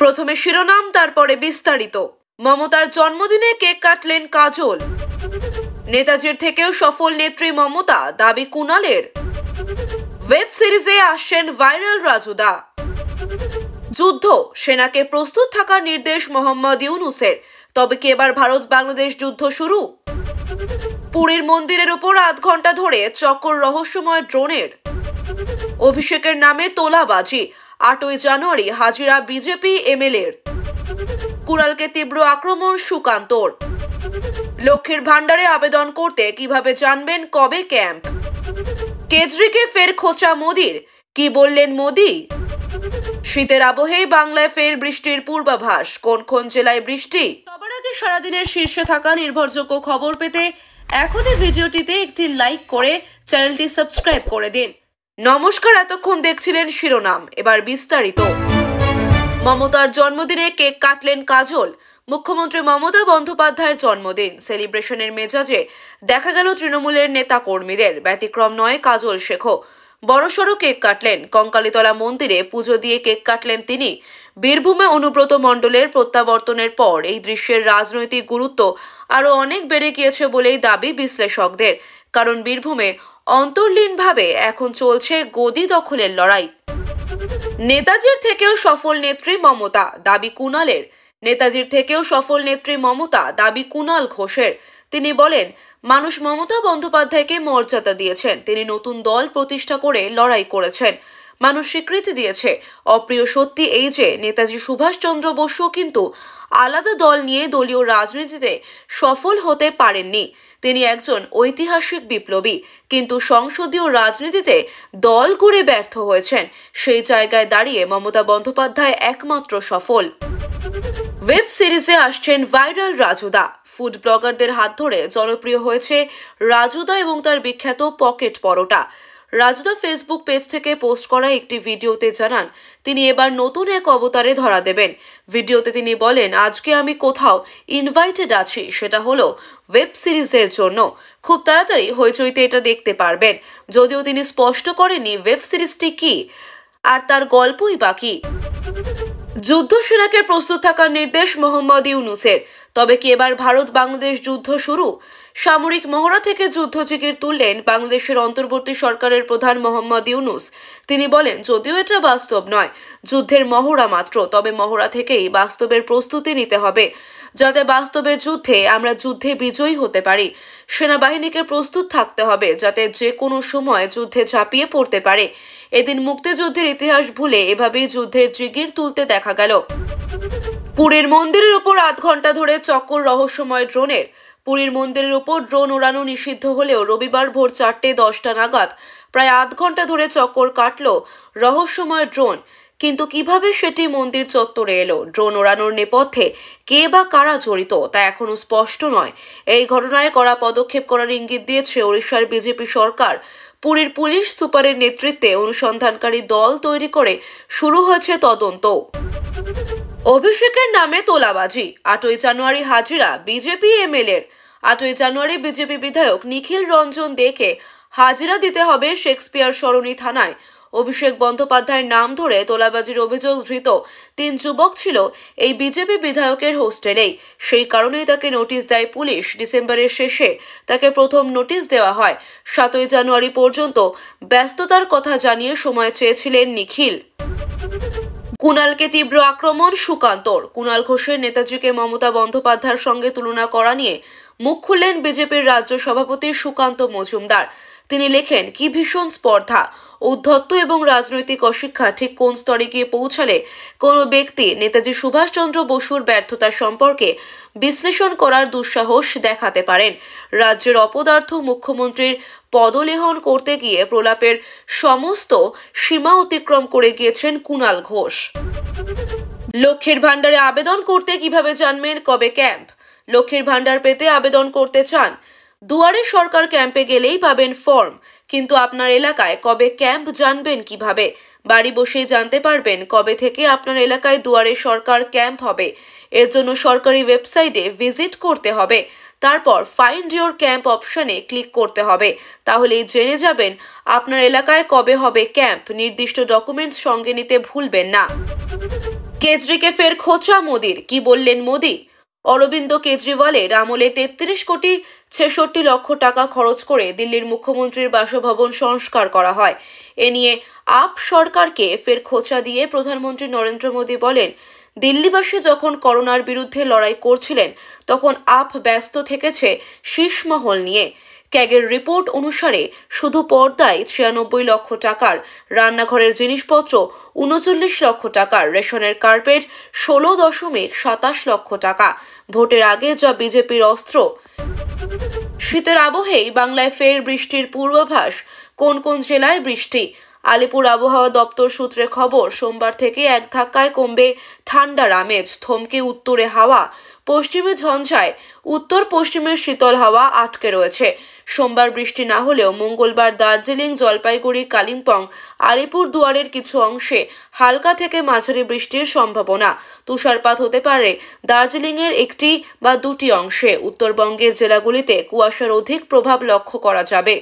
প্রথমে শিরোনাম, তারপরে বিস্তারিত। মমতার জন্মদিনে কেক কাটলেন কাজল। নেতাজির থেকেও সফল নেত্রী মমতা, দাবি কুণালের। ওয়েব সিরিজে আসছেন ভাইরাল রাজুদা। যুদ্ধ, সেনাকে প্রস্তুত থাকার নির্দেশ মোহাম্মদ ইউনূসের। তবে কি এবার ভারত বাংলাদেশ যুদ্ধ শুরু? পুরীর মন্দিরের উপর আধ ঘন্টা ধরে চক্কর রহস্যময় ড্রোনের। অভিষেকের নামে তোলাবাজি, 8ই জানুয়ারি হাজিরা বিজেপি এমএলএর। কুণালকে তীব্র আক্রমণ সুকান্তর। লক্ষ্মীর ভান্ডারে আবেদন করতে কিভাবে জানবেন কবে ক্যাম্প? কেজরিকে ফের খোঁচা মোদির, কি বললেন মোদি? শীতের আবহে বাংলায় ফের বৃষ্টির পূর্বাভাস, কোন কোন জেলায় বৃষ্টি? সবার আগে সারাদিনের শীর্ষে থাকা নির্ভরযোগ্য খবর পেতে এখনই ভিডিওটিতে একটি লাইক করে চ্যানেলটি সাবস্ক্রাইব করে দিন। নমস্কার, এতক্ষণ দেখছিলেন শিরোনাম, এবার বিস্তারিত। মমতার জন্মদিনে কেক কাটলেন কাজল। মুখ্যমন্ত্রী মমতা বন্দ্যোপাধ্যায়ের জন্মদিন সেলিব্রেশনের মেজাজে দেখা গেল তৃণমূলের নেতা কর্মীদের। ব্যতিক্রম নয় কাজল শেখও, বড়সড় কেক কাটলেন। কঙ্কালীতলা মন্দিরে পুজো দিয়ে কেক কাটলেন তিনি। বীরভূমে অনুব্রত মণ্ডলের প্রত্যাবর্তনের পর এই দৃশ্যের রাজনৈতিক গুরুত্ব আরো অনেক বেড়ে গিয়েছে বলেই দাবি বিশ্লেষকদের। কারণ বীরভূমে অন্তর্লীনভাবে এখন চলছে গদি দখলের লড়াই। নেতাজির থেকেও সফল নেত্রী মমতা, দাবি কুণালের। নেতাজির থেকেও সফল নেত্রী মমতা, দাবি কুণাল ঘোষের। তিনি বলেন, মানুষ মমতা বন্দ্যোপাধ্যায়কে মর্যাদা দিয়েছেন। তিনি নতুন দল প্রতিষ্ঠা করে লড়াই করেছেন। মানুষ স্বীকৃতি দিয়েছে। অপ্রিয় সত্যি এই যে নেতাজি সুভাষচন্দ্র বসুও কিন্তু আলাদা দল নিয়ে দলীয় রাজনীতিতে সফল হতে পারেননি। তিনি একজন ঐতিহাসিক বিপ্লবী, কিন্তু সংসদীয় রাজনীতিতে দল করে ব্যর্থ হয়েছেন। সেই জায়গায় দাঁড়িয়ে মমতা বন্দ্যোপাধ্যায় একমাত্র সফল। ওয়েব সিরিজে আসছেন ভাইরাল রাজুদা। ফুড ব্লগারদের হাত ধরে জনপ্রিয় হয়েছে রাজুদা এবং তার বিখ্যাত পকেট পরোটা। রাজুদা ফেসবুক পেজ থেকে পোস্ট করা একটি ভিডিওতে জানান, তিনি এবার নতুন এক অবতারে ধরা দেবেন। ভিডিওতে তিনি বলেন, আজকে আমি কোথাও ইনভাইটেড আছি, সেটা হলো ওয়েব সিরিজের জন্য। খুব তাড়াতাড়ি হইচইতে এটা দেখতে পারবেন। যদিও তিনি স্পষ্ট করেননি ওয়েব সিরিজটি কি আর তার গল্পই বাকি। যুদ্ধ, সেনাকে প্রস্তুত থাকার নির্দেশ মোহাম্মদ ইউনূসের। তবে কি এবার ভারত বাংলাদেশ যুদ্ধ শুরু? সামরিক মহড়া থেকে যুদ্ধ জিগির তুললেন বাংলাদেশের অন্তর্বর্তী সরকারের প্রধান মোহাম্মদ ইউনূস। তিনি বলেন, যদিও এটা বাস্তব নয়, যুদ্ধের মহড়া মাত্র, তবে মহড়া থেকেই বাস্তবের প্রস্তুতি নিতে হবে, যাতে বাস্তবের যুদ্ধে আমরা যুদ্ধে বিজয়ী হতে পারি। সেনাবাহিনীকে প্রস্তুত থাকতে হবে, যাতে যে কোনো সময় যুদ্ধে ঝাঁপিয়ে পড়তে পারে। এদিন মুক্তিযুদ্ধের ইতিহাস ভুলে এভাবেই যুদ্ধের জিগির তুলতে দেখা গেল। পুরীর মন্দিরের উপর আধ ঘন্টা ধরে চক্কর রহস্যময় ড্রোনের। পুরীর মন্দিরের উপর ড্রোন ওড়ানো নিষিদ্ধ হলেও রবিবার ভোর 4:10 নাগাদ প্রায় আধ ঘন্টা ধরে চক্কর কাটল রহস্যময় ড্রোন। কিন্তু কিভাবে সেটি মন্দির চত্বরে এলো? ড্রোন ওড়ানোর নেপথ্যে কে বা কারা জড়িত তা এখনো স্পষ্ট নয়। এই ঘটনায় কড়া পদক্ষেপ করার ইঙ্গিত দিয়েছে ওড়িশার বিজেপি সরকার। পুরীর পুলিশ সুপারের নেতৃত্বে অনুসন্ধানকারী দল তৈরি করে শুরু হয়েছে তদন্ত। অভিষেকের নামে তোলাবাজি, 8ই জানুয়ারি হাজিরা বিজেপি এমএলএর। 8ই জানুয়ারি বিজেপি বিধায়ক নিখিল রঞ্জন দেকে হাজিরা দিতে হবে শেক্সপিয়ার সরণি থানায়। অভিষেক বন্দ্যোপাধ্যায়ের নাম ধরে তোলাবাজির অভিযোগ ধৃত 3 যুবক ছিল এই বিজেপি বিধায়কের হোস্টেলেই। সেই কারণেই তাকে নোটিশ দেয় পুলিশ। ডিসেম্বরের শেষে তাকে প্রথম নোটিশ দেওয়া হয়। 7ই জানুয়ারি পর্যন্ত ব্যস্ততার কথা জানিয়ে সময় চেয়েছিলেন নিখিল। কুণালকে তীব্র আক্রমণ সুকান্তর। কুণাল ঘোষের নেতাজিকে মমতা বন্দ্যোপাধ্যায়ের সঙ্গে তুলনা করা নিয়ে মুখ খুললেন বিজেপির রাজ্য সভাপতি সুকান্ত মজুমদার। তিনি লেখেন, কি ভীষণ স্পর্ধা, ঔদ্ধত্য এবং রাজনৈতিক অশিক্ষা ঠিক কোন স্তরে গিয়ে পৌঁছালে কোনো ব্যক্তি নেতাজি সুভাষচন্দ্র বসুর ব্যর্থতা সম্পর্কে বিশ্লেষণ করার দুঃসাহস দেখাতে পারেন। রাজ্যের অপদার্থ মুখ্যমন্ত্রীর পদলেহন করতে গিয়ে প্রলাপের সমস্ত সীমা অতিক্রম করে গিয়েছেন কুণাল ঘোষ। লক্ষ্মীর ভান্ডারে আবেদন করতে কিভাবে জানবেন কবে ক্যাম্প? লক্ষ্মীর ভান্ডার পেতে আবেদন করতে চান? দুয়ারে সরকার ক্যাম্পে গেলেই পাবেন ফর্ম, কিন্তু আপনার এলাকায় কবে ক্যাম্প জানবেন কিভাবে? বাড়ি বসেই জানতে পারবেন কবে থেকে আপনার এলাকায় দুয়ারে সরকার ক্যাম্প হবে। এর জন্য সরকারি ওয়েবসাইটে ভিজিট করতে হবে। তারপর ফাইন্ড ইওর ক্যাম্প অপশনে ক্লিক করতে হবে। তাহলেই জেনে যাবেন আপনার এলাকায় কবে হবে ক্যাম্প। নির্দিষ্ট ডকুমেন্টস সঙ্গে নিতে ভুলবেন না। কেজরিকে ফের খোঁচা মোদির, কি বললেন মোদি? অরবিন্দ কেজরিওয়ালের আমলে 33 কোটি 66 লক্ষ টাকা খরচ করে দিল্লির মুখ্যমন্ত্রীর বাসভবন সংস্কার করা হয়। এ নিয়ে আপ সরকারকে ফের খোঁচা দিয়ে প্রধানমন্ত্রী নরেন্দ্র মোদি বলেন, দিল্লিবাসী যখন করোনার বিরুদ্ধে লড়াই করছিলেন তখন আপ ব্যস্ত থেকেছে শীর্ষমহল নিয়ে। ক্যাগের রিপোর্ট অনুসারে শুধু পর্দায় 96 লক্ষ টাকার, রান্নাঘরের জিনিসপত্র 39 লক্ষ টাকার, রেশনের কার্পেট 16.27 লক্ষ টাকা। ভোটের আগে যা বিজেপির অস্ত্র। শীতের আবহেই বাংলায় ফের বৃষ্টির পূর্বাভাস। কোন কোন জেলায় বৃষ্টি? আলিপুর আবহাওয়া দপ্তর সূত্রে খবর, সোমবার থেকে এক ধাক্কায় কমবে ঠান্ডার আমেজ। থমকে উত্তরে হাওয়া, পশ্চিমে ঝঞ্ঝায়, উত্তর পশ্চিমের শীতল হাওয়া আটকে রয়েছে। সোমবার বৃষ্টি না হলেও মঙ্গলবার দার্জিলিং, জলপাইগুড়ি, কালিম্পং, আলিপুর দুয়ারের কিছু অংশে হালকা থেকে মাঝারি বৃষ্টির সম্ভাবনা। তুষারপাত হতে পারে দার্জিলিংয়ের একটি বা দুটি অংশে। উত্তরবঙ্গের জেলাগুলিতে কুয়াশার অধিক প্রভাব লক্ষ্য করা যাবে।